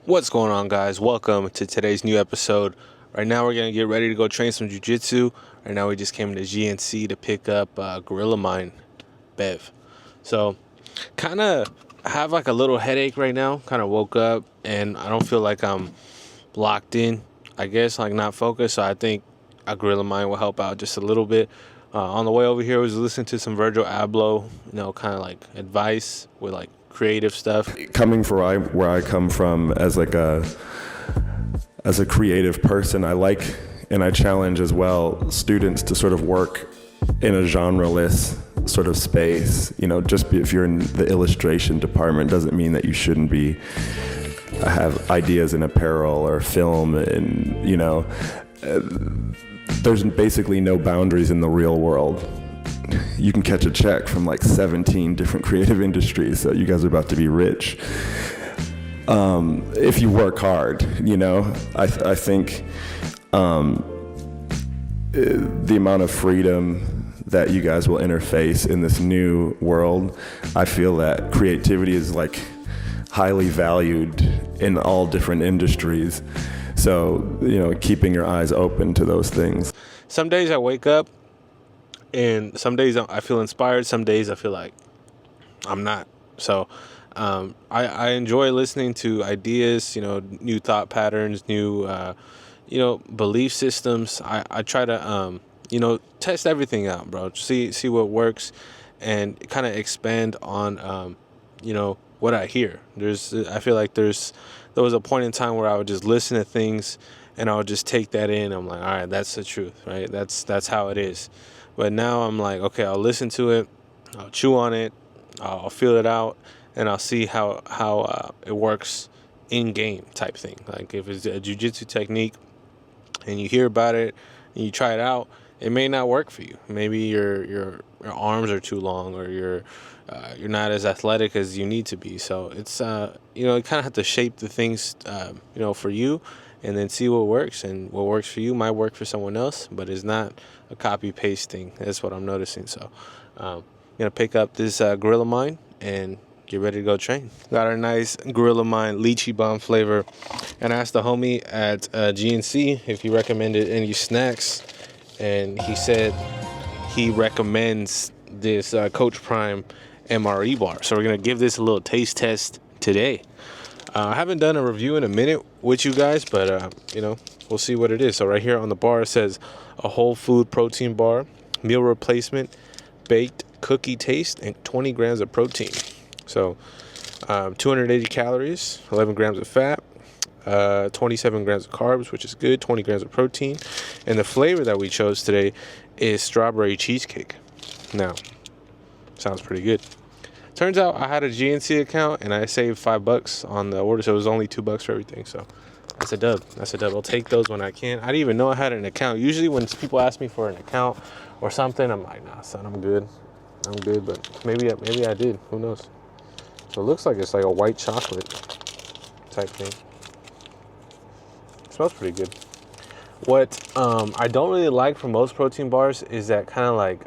What's going on, guys? Welcome to today's new episode. Right now we're going to get ready to go train some jiu-jitsu. Right now we just came to GNC to pick up Gorilla Mine Bev. So kind of have like a little headache right now. Kind of woke up and I don't feel like I'm locked in, I guess, like not focused. So I think a Gorilla Mine will help out just a little bit. On the way over here I was listening to some Virgil Abloh, kind of like advice with like creative stuff. Coming from where I come from as a creative person, I like and I challenge as well students to sort of work in a genre-less sort of space. If you're in the illustration department doesn't mean that you shouldn't have ideas in apparel or film, and there's basically no boundaries in the real world. You can catch a check from like 17 different creative industries, so you guys are about to be rich. If you work hard, I think the amount of freedom that you guys will interface in this new world, I feel that creativity is like highly valued in all different industries. So, keeping your eyes open to those things. Some days I wake up and some days I feel inspired. Some days I feel like I'm not. So I enjoy listening to ideas, new thought patterns, new, belief systems. I try to, test everything out, bro. See what works and kind of expand on, what I hear. I feel like there was a point in time where I would just listen to things and I would just take that in. I'm like, all right, that's the truth, right? That's how it is. But now I'm like, okay, I'll listen to it, I'll chew on it, I'll feel it out, and I'll see how it works in game type thing. Like if it's a jiu-jitsu technique and you hear about it and you try it out, it may not work for you. Maybe your arms are too long, or you're not as athletic as you need to be. So it's you kind of have to shape the things for you, and then see what works. And what works for you might work for someone else, but it's not a copy paste thing. That's what I'm noticing. So I'm gonna pick up this Gorilla Mine and get ready to go train. Got our nice Gorilla Mine lychee bomb flavor, and I asked the homie at GNC if he recommended any snacks, and he said he recommends this Coach Prime MRE bar. So we're gonna give this a little taste test today. I haven't done a review in a minute with you guys, but we'll see what it is. So right here on the bar it says a whole food protein bar, meal replacement, baked cookie taste, and 20 grams of protein. So 280 calories, 11 grams of fat, 27 grams of carbs, which is good, 20 grams of protein. And the flavor that we chose today is strawberry cheesecake. Now, sounds pretty good. Turns out I had a GNC account and I saved $5 on the order, so it was only $2 for everything. So that's a dub. I'll take those when I can. I didn't even know I had an account. Usually when people ask me for an account or something, I'm like, nah, son, I'm good. But maybe I did. Who knows? So it looks like it's like a white chocolate type thing. It smells pretty good. What I don't really like from most protein bars is that kind of like,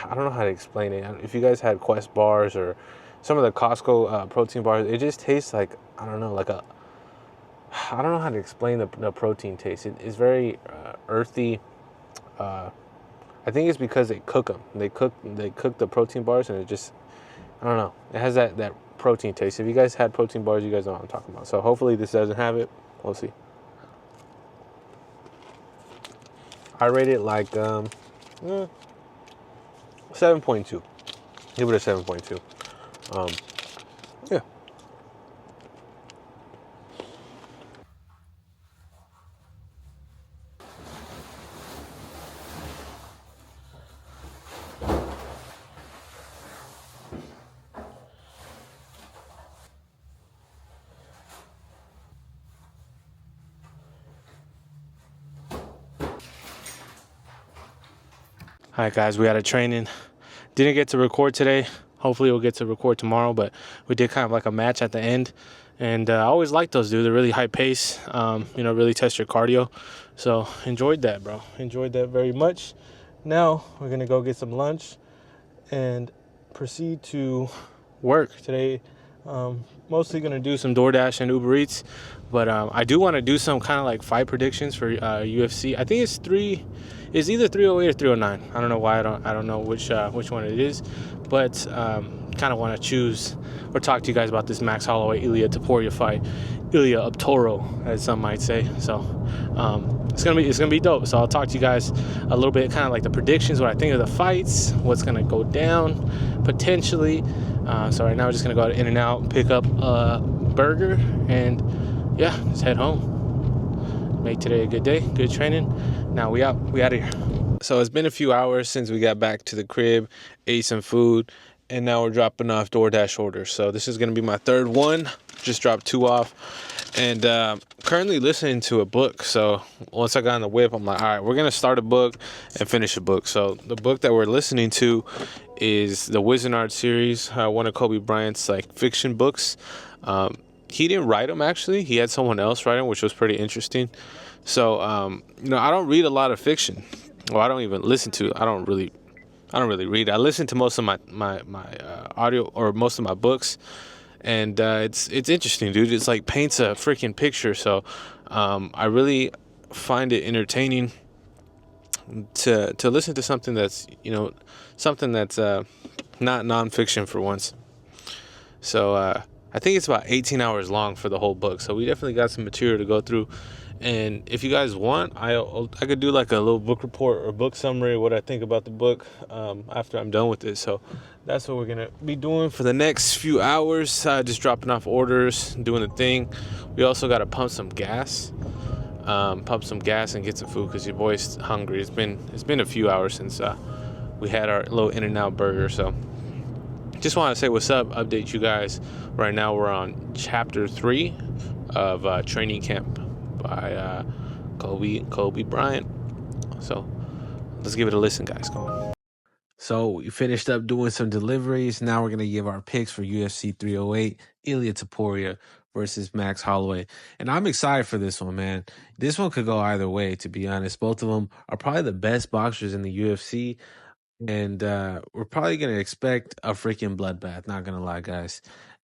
I don't know how to explain it. If you guys had Quest bars or some of the Costco protein bars, it just tastes like, I don't know how to explain the protein taste. It's very earthy. I think it's because they cook them. They cook the protein bars, and it just, I don't know. It has that protein taste. If you guys had protein bars, you guys know what I'm talking about. So hopefully this doesn't have it. We'll see. I rate it like 7.2. Give it a 7.2. Yeah. All right, guys, we got a training. Didn't get to record today. Hopefully we'll get to record tomorrow, but we did kind of like a match at the end. And I always like those, dude. They're really high pace, really test your cardio. So enjoyed that, bro. Enjoyed that very much. Now we're going to go get some lunch and proceed to work. Today Mostly gonna do some DoorDash and Uber Eats, but I do want to do some kind of like fight predictions for UFC. I think it's either 308 or 309. I don't know why. I don't know which one it is, but kind of want to choose or talk to you guys about this Max Holloway Ilia Topuria fight, Ilia up Toro, as some might say. So it's gonna be dope. So I'll talk to you guys a little bit, kind of like the predictions, what I think of the fights, what's gonna go down potentially. So right now we're just gonna go to In-N-Out, pick up a burger, and yeah, just head home. Make today a good day, good training. Now we out of here. So it's been a few hours since we got back to the crib, ate some food, and now we're dropping off DoorDash orders. So this is gonna be my third one. Just dropped 2 off, and currently listening to a book. So once I got on the whip, I'm like, all right, we're gonna start a book and finish a book. So the book that we're listening to is the Wizard series, one of Kobe Bryant's like fiction books. He didn't write them actually; he had someone else write them, which was pretty interesting. So I don't read a lot of fiction. Well, I don't even listen to. I don't really read. I listen to most of my audio or most of my books, and it's interesting, dude. It's like paints a freaking picture. So I really find it entertaining to listen to something that's not nonfiction for once. So I think it's about 18 hours long for the whole book. So we definitely got some material to go through. And if you guys want, I could do like a little book report or book summary, what I think about the book after I'm done with it. So that's what we're going to be doing for the next few hours, just dropping off orders, doing the thing. We also got to pump some gas and get some food because your boy's hungry. It's been a few hours since we had our little In-N-Out burger. So just want to say what's up, update you guys. Right now we're on chapter 3 of Training Camp by Kobe Bryant. So let's give it a listen, guys. Go on. So we finished up doing some deliveries. Now we're going to give our picks for UFC 308, Ilia Topuria versus Max Holloway. And I'm excited for this one, man. This one could go either way, to be honest. Both of them are probably the best boxers in the UFC. And we're probably going to expect a freaking bloodbath, not going to lie, guys.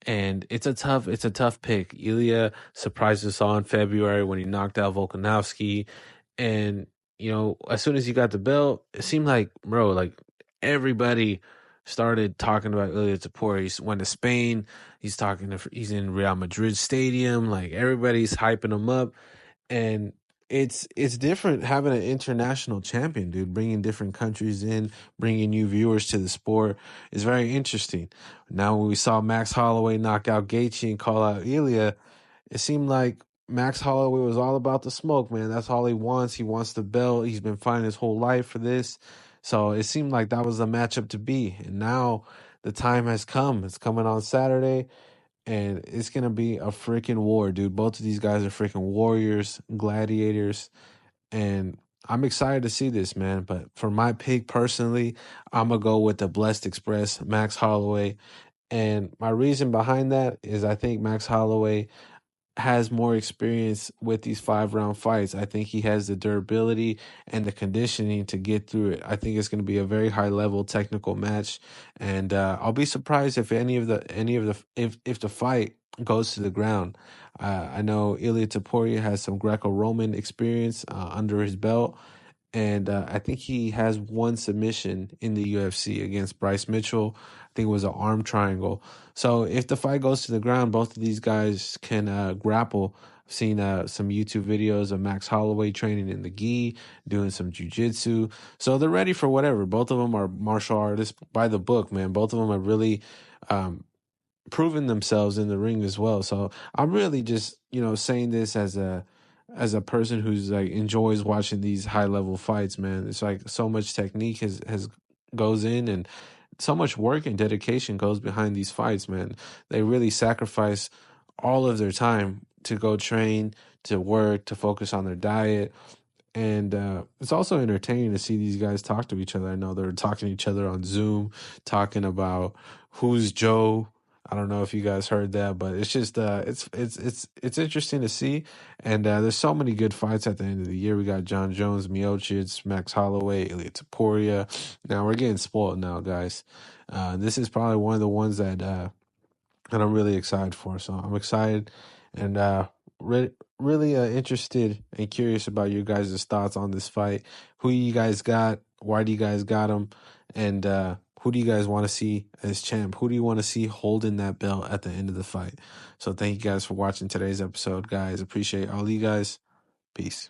And it's a tough pick. Ilya surprised us all in February when he knocked out Volkanovski. And, as soon as he got the belt, it seemed like, bro, like everybody started talking about Ilya Topuria. He went to Spain. He's in Real Madrid Stadium. Like everybody's hyping him up. And it's different having an international champion, dude, bringing different countries in, bringing new viewers to the sport is very interesting. Now, when we saw Max Holloway knock out Gaethje and call out Ilya, it seemed like Max Holloway was all about the smoke, man. That's all he wants. He wants the belt. He's been fighting his whole life for this. So it seemed like that was the matchup to be. And now the time has come. It's coming on Saturday. And it's going to be a freaking war, dude. Both of these guys are freaking warriors, gladiators. And I'm excited to see this, man. But for my pick personally, I'm going to go with the Blessed Express, Max Holloway. And my reason behind that is I think Max Holloway has more experience with these 5-round fights. I think he has the durability and the conditioning to get through it. I think it's going to be a very high level technical match, and I'll be surprised if if the fight goes to the ground. I know Ilia Topuria has some Greco-Roman experience under his belt. And I think he has one submission in the UFC against Bryce Mitchell. I think it was an arm triangle. So if the fight goes to the ground, both of these guys can grapple. I've seen some YouTube videos of Max Holloway training in the gi, doing some jiu-jitsu. So they're ready for whatever. Both of them are martial artists by the book, man. Both of them are really proven themselves in the ring as well. So I'm really just, saying this as a person who's like enjoys watching these high level fights, man. It's like so much technique has goes in, and so much work and dedication goes behind these fights, man. They really sacrifice all of their time to go train, to work, to focus on their diet. And it's also entertaining to see these guys talk to each other. I know they're talking to each other on Zoom, talking about who's Joe. I don't know if you guys heard that, but it's just it's interesting to see. And there's so many good fights at the end of the year. We got John Jones, Miocic, Max Holloway, Ilia Topuria. Now we're getting spoiled now, guys. This is probably one of the ones that and I'm really excited for. So I'm excited and really interested and curious about your guys' thoughts on this fight. Who you guys got? Why do you guys got him? And who do you guys want to see as champ? Who do you want to see holding that belt at the end of the fight? So thank you guys for watching today's episode, guys. Appreciate all you guys. Peace.